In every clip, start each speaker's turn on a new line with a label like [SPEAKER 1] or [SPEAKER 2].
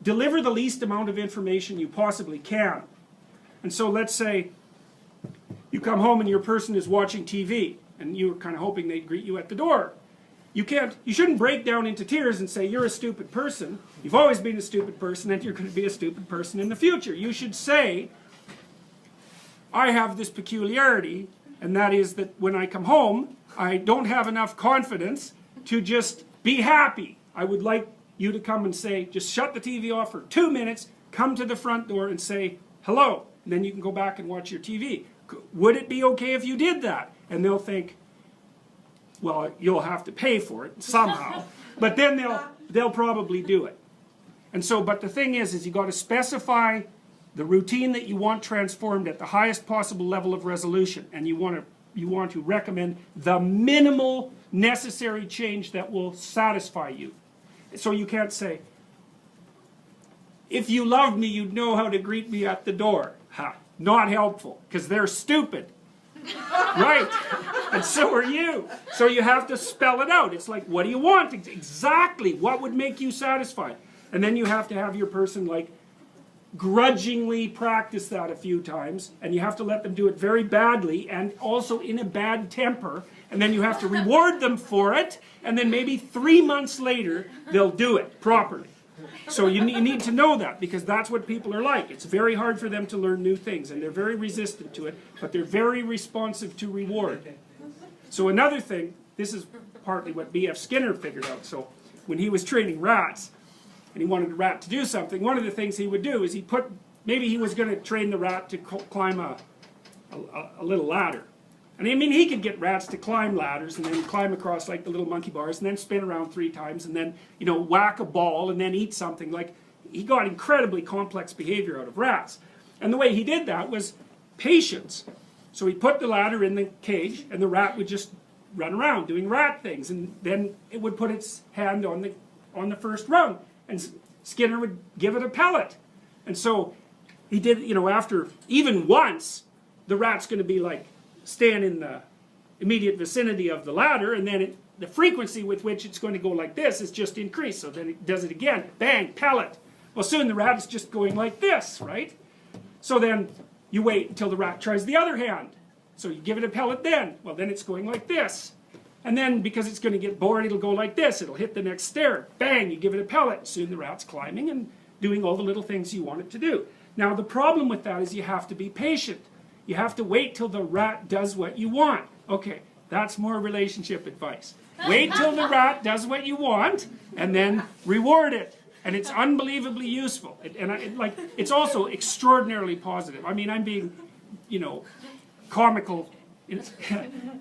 [SPEAKER 1] deliver the least amount of information you possibly can. And so let's say you come home and your person is watching TV, and you're kind of hoping they'd greet you at the door. You shouldn't break down into tears and say, you're a stupid person, you've always been a stupid person, and you're going to be a stupid person in the future. You should say, I have this peculiarity, and that is that when I come home, I don't have enough confidence to just be happy. I would like you to come and say, just shut the TV off for 2 minutes, come to the front door and say, hello, and then you can go back and watch your TV. Would it be okay if you did that? And they'll think, well, you'll have to pay for it somehow, but then they'll probably do it. And so, but the thing is you got to specify the routine that you want transformed at the highest possible level of resolution, and you want to recommend the minimal necessary change that will satisfy you. So you can't say, if you loved me, you'd know how to greet me at the door. Ha, not helpful, because they're stupid. Right, and so are you. So you have to spell it out. It's like, what do you want? Exactly, what would make you satisfied? And then you have to have your person like grudgingly practice that a few times, and you have to let them do it very badly and also in a bad temper, and then you have to reward them for it, and then maybe 3 months later they'll do it properly. So you need to know that, because that's what people are like. It's very hard for them to learn new things, and they're very resistant to it, but they're very responsive to reward. So another thing, this is partly what B.F. Skinner figured out. So when he was training rats, and he wanted the rat to do something, one of the things he would do is maybe he was going to train the rat to climb a little ladder. And I mean, he could get rats to climb ladders and then climb across like the little monkey bars and then spin around 3 times and then, you know, whack a ball and then eat something. Like, he got incredibly complex behavior out of rats. And the way he did that was patience. So he put the ladder in the cage and the rat would just run around doing rat things, and then it would put its hand on the first rung, and Skinner would give it a pellet. And so he did, you know, after even once, the rat's going to be like, stand in the immediate vicinity of the ladder, and then the frequency with which it's going to go like this is just increased. So then it does it again, bang, pellet. Well, soon the rat is just going like this, right? So then you wait until the rat tries the other hand. So you give it a pellet then. Well, then it's going like this. And then, because it's going to get bored, it'll go like this. It'll hit the next stair. Bang, you give it a pellet. Soon the rat's climbing and doing all the little things you want it to do. Now, the problem with that is you have to be patient. You have to wait till the rat does what you want. Okay, that's more relationship advice. Wait till the rat does what you want, and then reward it. And it's unbelievably useful. It's also extraordinarily positive. I mean, I'm being, you know, comical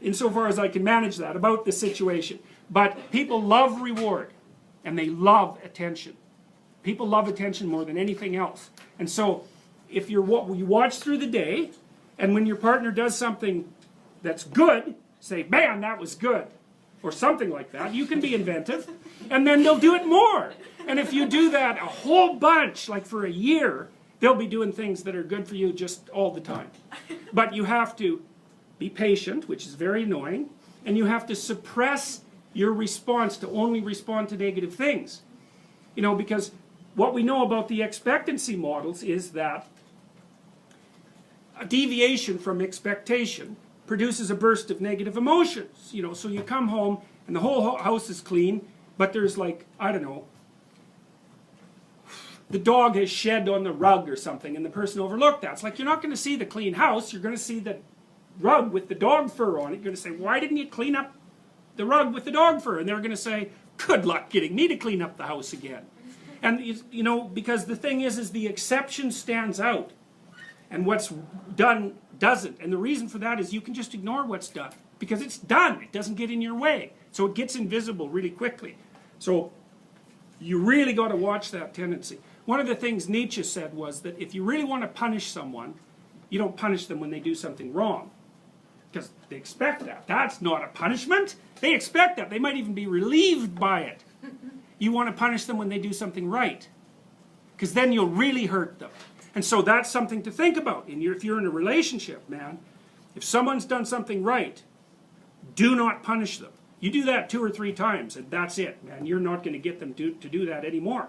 [SPEAKER 1] insofar as I can manage that about the situation. But people love reward, and they love attention. People love attention more than anything else. And so, if you watch through the day, and when your partner does something that's good, say, man, that was good, or something like that. You can be inventive, and then they'll do it more. And if you do that a whole bunch, like for a year, they'll be doing things that are good for you just all the time. But you have to be patient, which is very annoying, and you have to suppress your response to only respond to negative things. You know, because what we know about the expectancy models is that a deviation from expectation produces a burst of negative emotions. You know, so you come home and the whole house is clean, but there's like, I don't know, the dog has shed on the rug or something, and the person overlooked that. It's like, you're not going to see the clean house, you're going to see the rug with the dog fur on it. You're going to say, why didn't you clean up the rug with the dog fur? And they're going to say, good luck getting me to clean up the house again. And, you know, because the thing is the exception stands out, and what's done doesn't. And the reason for that is you can just ignore what's done, because it's done. It doesn't get in your way. So it gets invisible really quickly. So you really got to watch that tendency. One of the things Nietzsche said was that if you really want to punish someone, you don't punish them when they do something wrong, because they expect that. That's not a punishment. They expect that. They might even be relieved by it. You want to punish them when they do something right, because then you'll really hurt them. And so that's something to think about. If you're in a relationship, man, if someone's done something right, do not punish them. You do that 2 or 3 times, and that's it, man. You're not going to get them to do that anymore.